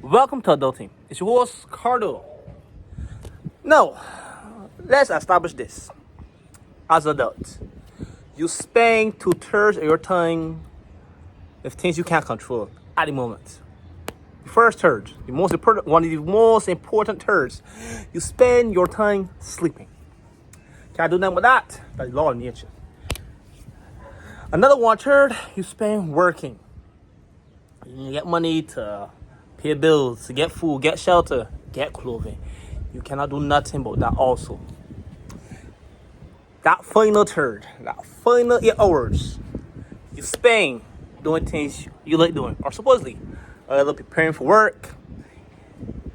Welcome to Adulting. It's your host, Cardo. Now, let's establish this. As adults, you spend two-thirds of your time with things you can't control at the moment. The first third, one of the most important thirds, you spend your time sleeping. Can't do nothing with that. That's the law of nature. Another one third, you spend working. You get money to pay bills, to get food, get shelter, get clothing. You cannot do nothing about that also. That final third, that final 8 hours, you spend doing things you like doing, or supposedly, either preparing for work,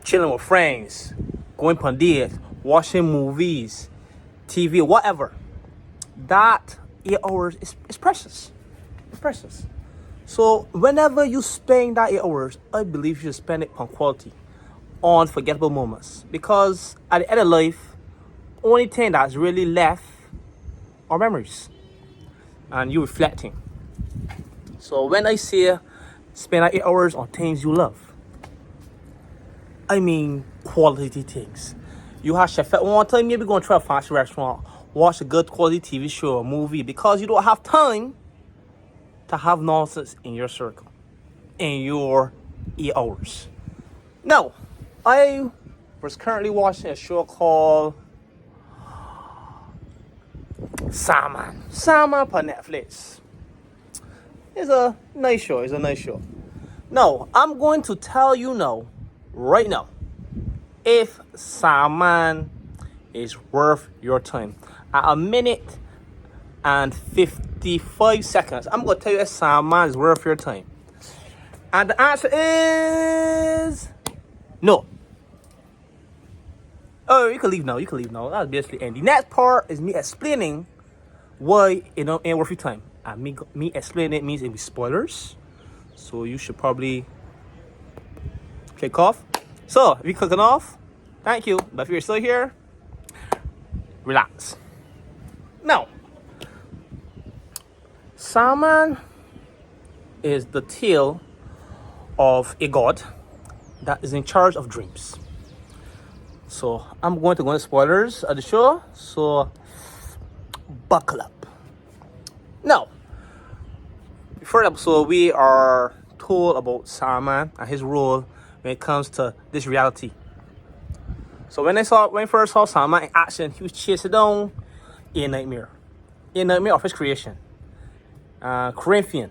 chilling with friends, going on dates, watching movies, TV, whatever. That 8 hours is precious. It's precious. So whenever you spend that 8 hours, I believe you should spend it on quality, on forgettable moments. Because at the end of life, only thing that's really left are memories. And you reflecting. So when I say spend that 8 hours on things you love, I mean quality things. You have chef at one time, maybe go and try a fancy restaurant, watch a good quality TV show or movie, because you don't have time to have nonsense in your circle, in your 8 hours. Now, I was currently watching a show called Sandman. Sandman on Netflix. It's a nice show. Now, I'm going to tell you now, right now, if Sandman is worth your time. At a minute and 55 seconds, I'm going to tell you if Sandman is worth your time. And the answer is no. Oh, you can leave now. That's basically end. The next part is me explaining why it ain't worth your time. And me explaining it means it will be spoilers. So you should probably click off. So if you're clicking off, thank you. But if you're still here, relax. Now, Sandman is the tale of a god that is in charge of dreams. So I'm going to go into spoilers of the show, so buckle up. Now, before the episode, we are told about Sandman and his role when it comes to this reality. So when I first saw Sandman in action, he was chasing down a nightmare of his creation, Corinthian.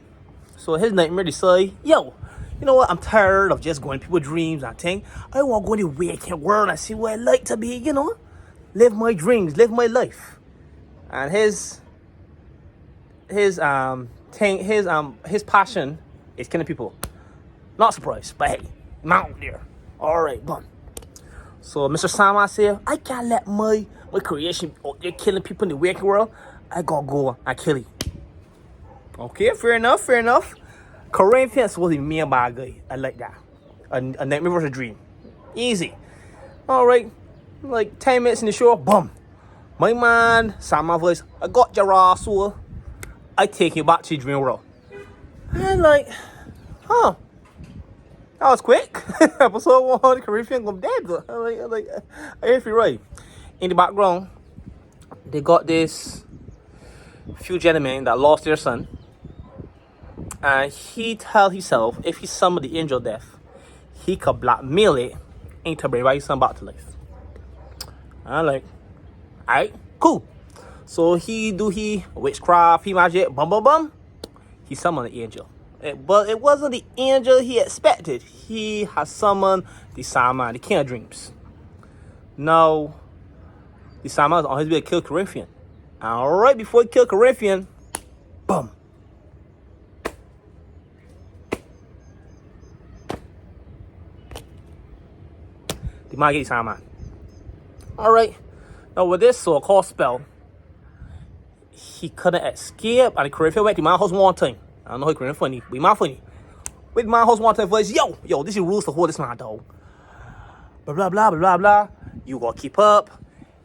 So his nightmare decided, yo, you know what? I'm tired of just going to people's dreams and things. I want to go in the waking world and see what I like to be. Live my dreams, live my life. And his passion is killing people. Not surprised, but hey, I'm out there. All right, boom. So Mr. Sandman said, I can't let my creation out there killing people in the waking world. I gotta go and kill you. Okay, fair enough. Corinthians was a mere bad guy. I like that. A nightmare versus a dream. Easy. All right, like 10 minutes in the show, boom. My man, Sandman voice, I got your ass soul. I take you back to your dream world. And like, that was quick. Episode 1, Corinthians go dead. If you're right. In the background, they got this few gentlemen that lost their son. And he tell himself, if he summoned the angel of death, he could blackmail it into bringing his son back to life. I'm like, alright, cool. So he witchcraft, he magic, bum. He summoned the angel. But it wasn't the angel he expected. He has summoned the Sandman, the king of dreams. Now, the Sandman is on his way to kill Corinthian. And right before he killed Corinthian, boom. The man gets Sandman. Alright. Now with this so-called spell, he couldn't escape, and the Corinthian went to my house one time. I don't know how Corinthian funny, but my funny. With my house one time voice, yo, this is rules to hold this man down. Blah. You gotta keep up.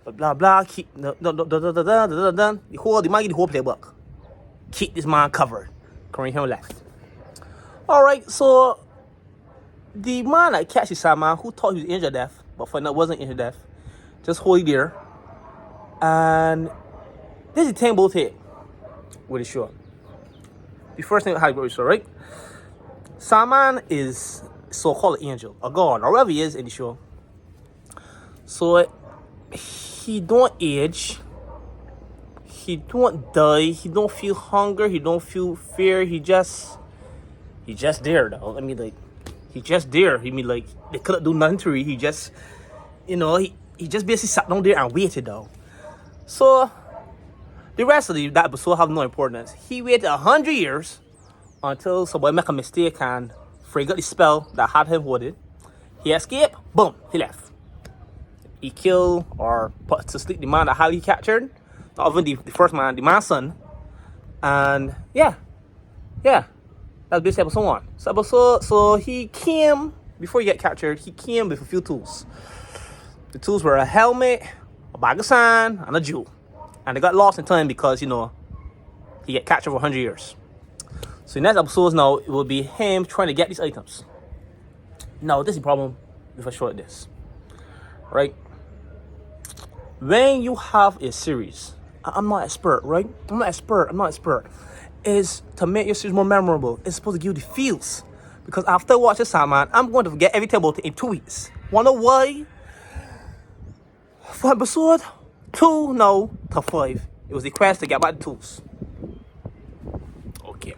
Blah. Keep the man get the whole playbook. Keep this man covered. Corinthian left. Alright, so the man that catch the Sandman, who thought he was injured death, but for now wasn't injured death, just hold it there. And this is the thing about it with the show. The first thing how it works, right? Sandman is so-called angel, a god, or whatever he is in the show. So he don't age, he don't die, he don't feel hunger, he don't feel fear. He just there though. I mean, like, he just there. He mean, like, they couldn't do nothing to him. He just, he just basically sat down there and waited though. So the rest of that episode have no importance. He waited 100 years until somebody make a mistake and forgot the spell that had him hooded. He escaped. Boom. He left. He killed or put to sleep the man that he captured. Not even the first man, the man's son. And yeah. That's basically episode 1. So he came, before he got captured, he came with a few tools. The tools were a helmet, a bag of sand, and a jewel. And they got lost in time because, he got captured for 100 years. So the next episodes now, it will be him trying to get these items. Now, this is the problem if I show it this. Right? When you have a series, I'm not expert, right? I'm not expert. Is to make your series more memorable. It's supposed to give you the feels. Because after watching Sandman, I'm going to forget everything about it in 2 weeks. Wanna why? For episode 2, no, to 5, it was the quest to get back the tools. Okay.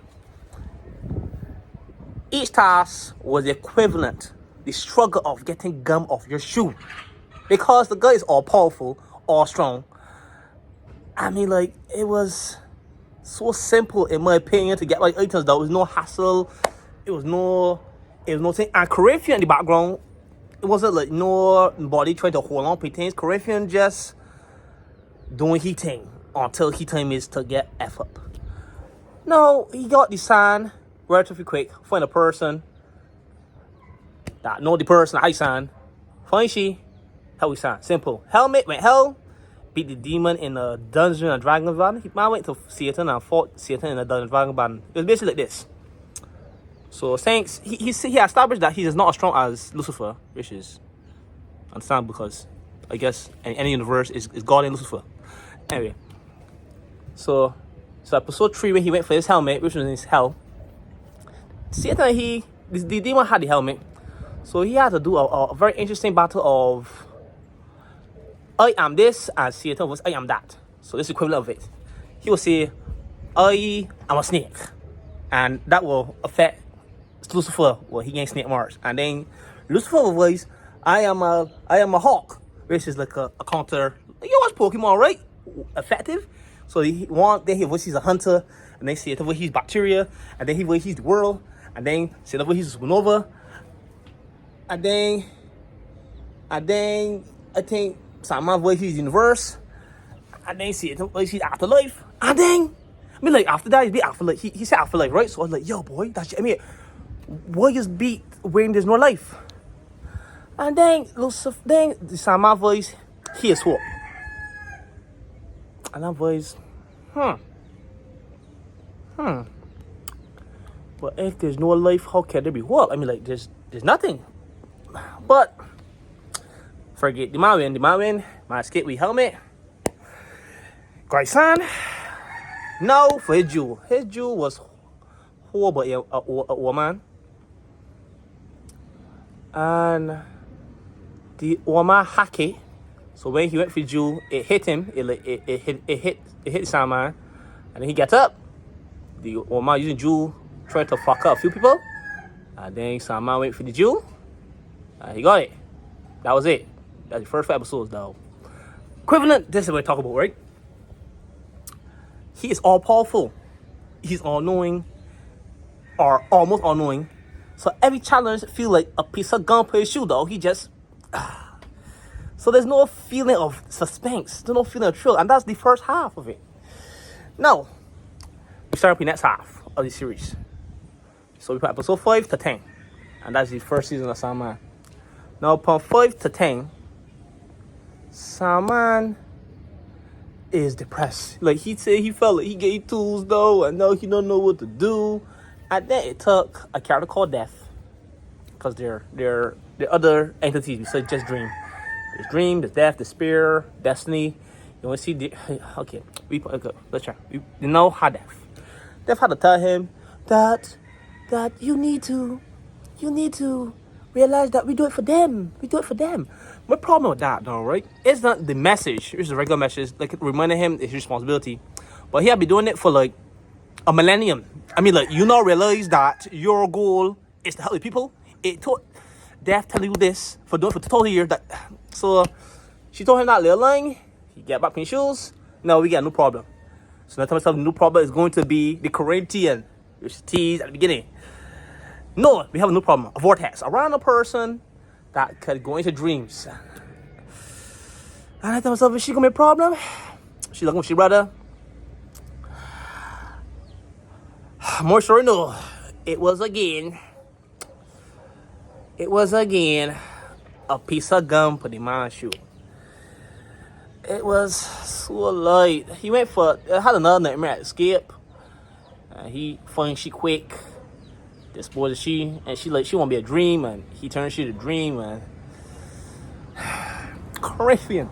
Each task was equivalent. The struggle of getting gum off your shoe. Because the guy is all powerful, all strong. I mean, like, it was so simple in my opinion to get like items. There was no hassle. It was no thing. And Corinthian in the background, it wasn't like nobody trying to hold on to things. Corinthian just doing his thing until his time is to get F up. No, he got the sand relatively quick. Find a person that know the person I sand. Find she, how we sand. Simple. Helmet went hell. Beat the demon in a Dungeon and Dragon Van. He went to Satan and fought Satan in a Dungeon and Dragon Van. It was basically like this. So thanks, he established that he is not as strong as Lucifer, which is understandable because I guess in any universe is God and Lucifer. Anyway, so episode 3 when he went for his helmet, which was in his hell. Satan, the demon had the helmet, so he had to do a very interesting battle of I am this, and Satan was I am that. So this is equivalent of it. He will say, I am a snake. And that will affect Lucifer. Well, he gains snake marks. And then Lucifer will voice, I am a hawk. Which is like a counter. You watch Pokemon, right? Effective. So then he voices a hunter. And then Satan voices bacteria. And then he voices the world. And then Satan voices supernova. And then I think Sandman voices universe, and then see it voices afterlife, and then after that, he'd be afterlife. He said afterlife, right? So I was like, yo, boy, that's I mean, why just beat when there's no life? And then the Sandman voice, he is hope, and that voice, But if there's no life, how can there be hope? I mean, like, there's nothing, but. Forget the man win. My escape with helmet. Great son. No, for his jewel. His jewel was horrible a woman. And the woman hacked it. So when he went for jewel, it hit him. It hit Sandman. And then he got up. The woman using jewel tried to fuck up a few people. And then Sandman went for the jewel. And he got it. That was it. That's the first 5 episodes, though. Equivalent, this is what we talk about, right? He is all powerful. He's all knowing, or almost all knowing. So every challenge feel like a piece of gum per his shoe, though. He just. So there's no feeling of suspense. There's no feeling of thrill, and that's the first half of it. Now, we start up the next half of the series. So we put episode 5 to 10, and that's the first season of Sandman. Now, from 5 to 10. Sandman is depressed. Like he said, he felt like he gave tools though, and now he don't know what to do. And then it took a character called Death because they're other entities besides just dream. There's dream, there's death, despair, destiny. You want to see the okay? Okay, let's try. You know how death had to tell him that you need to realize that we do it for them. We do it for them. My problem with that, though, right? It's not the message. It's the regular message, like reminding him it's his responsibility. But he had been doing it for like a millennium. I mean, like, you now realize that your goal is to help the people. It told Death telling you this for doing for 20 years. That so she told him that little line. He get back in shoes. Now we got no problem. So now tell myself the new problem is going to be the Corinthian, which teased at the beginning. No, we have a new problem. A vortex around a person that could go into dreams. And I tell myself, is she gonna be a problem? She looking for she brother. More story, no. It was again a piece of gum for the man's shoe. It was so light. He went for, had another nightmare at escape. He find she quick. Disposed of she, and she won't be a dream, and he turned she to dream, and Corinthian.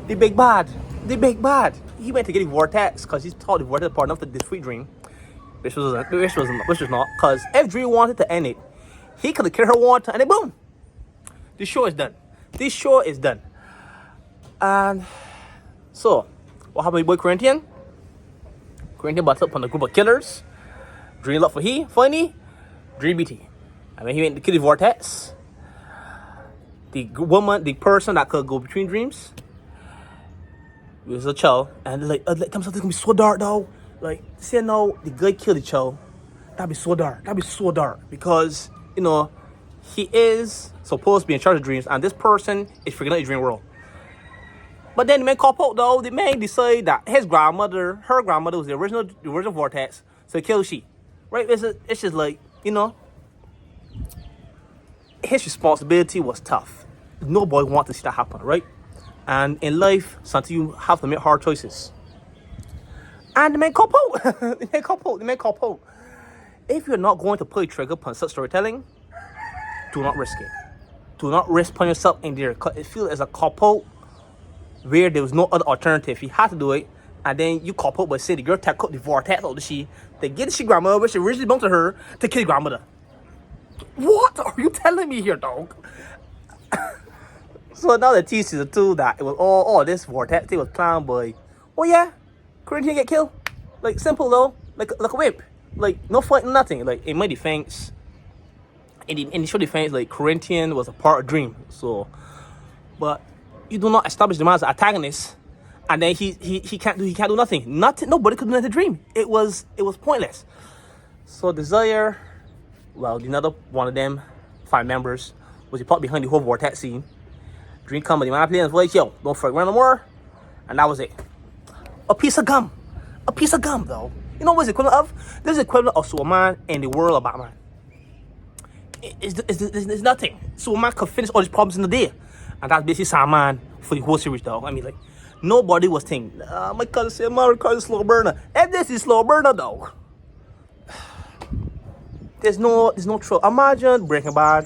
The big bad. He went to get the vortex because he thought the vortex part enough to defeat dream. Which was not, because if Dream wanted to end it, he could have killed her one time and then boom, this show is done. And so what happened with boy Corinthian butts up on a group of killers. Dream looked for funny Dream BT. I mean, he went to kill the vortex. The person that could go between dreams was a child, and like something gonna be so dark though. Like, say no, the guy killed the child. That'd be so dark. Because, you know, he is supposed to be in charge of dreams, and this person is freaking out the dream world. But then the man cop out though, the man decided that her grandmother was the original vortex, so he killed she. Right? It's just like, you know, his responsibility was tough. Nobody wants to see that happen, right? And in life, sometimes you have to make hard choices. And the man cop out. If you're not going to pull the trigger upon such storytelling, do not risk it. Do not risk putting yourself in there. It feels as a cop out where there was no other alternative. You had to do it, and then you cop out by saying the girl took out the vortex out of she. They get the grandmother, which originally belonged to her, to kill the grandmother. What are you telling me here, dog? So now the teaches the two that it was all this vortex. It was planned by, oh yeah, Corinthian get killed. Like, simple though, like a whip. Like, no fight, nothing. Like, in my defense, in the initial defense, like, Corinthian was a part of Dream. So, but you do not establish the man as an antagonist, and then he can't do nothing. Nobody could do nothing to Dream. It was pointless. So Desire, well, another one of them 5 members was the part behind the whole vortex scene. Dream come, but the man playing his voice, yo, don't fuck around no more, and that was it. A piece of gum though. You know what's the equivalent of? This is the equivalent of Superman in the world of Batman. It's nothing. Superman could finish all his problems in a day. And that's basically Sandman for the whole series, dog. I mean, like, nobody was thinking, my cousin said, my cousin slow burner. And this is slow burner, dog. There's no truth. Imagine Breaking Bad.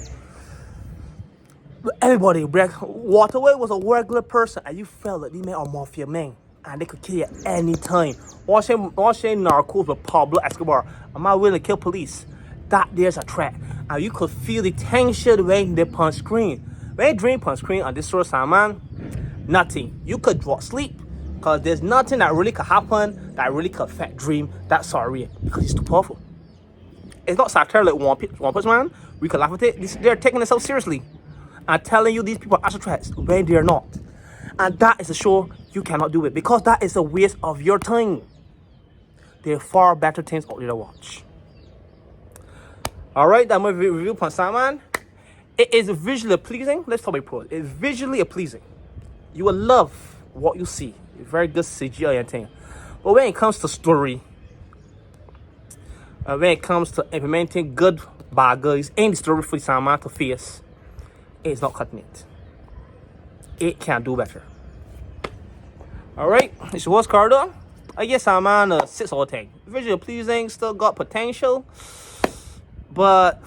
Everybody, Waterway was a regular person, and you felt like they men are mafia men. And they could kill you at any time. Watching Narcos with Pablo Escobar. Am I willing to kill police? That there's a threat. And you could feel the tension when they punch screen. When Dream punch screen on this sort of Sandman, nothing. You could drop sleep. Because there's nothing that really could happen that really could affect Dream that sorry. Because he's too powerful. It's not satire like One Punch Man. We could laugh at it. They're taking themselves seriously. And telling you these people are actual threats when they're not. And that is a show you cannot do it, because that is a waste of your time. There are far better things out there to watch. Alright, that's my review on Sandman. It is visually pleasing. Let's talk about pros. It's visually pleasing. You will love what you see. It's very good CGI and thing. But when it comes to story, when it comes to implementing good bad guys in the story for Sandman to face, it's not cutting it. It can do better. Alright, it's your host Cardo. I guess Sandman 6 out of 10. Visually pleasing, still got potential, but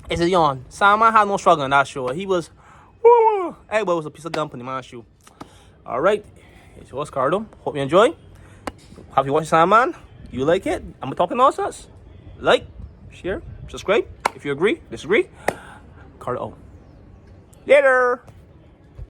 It's a yawn. Sandman had no struggle on that show. He was, woo, everybody was a piece of gum in the man's shoe. All right, it's yours, Cardo. Hope you enjoy. Have you watched Sandman? You like it? I'm talking nonsense. Like, share, subscribe. If you agree, disagree. Cardo. Later.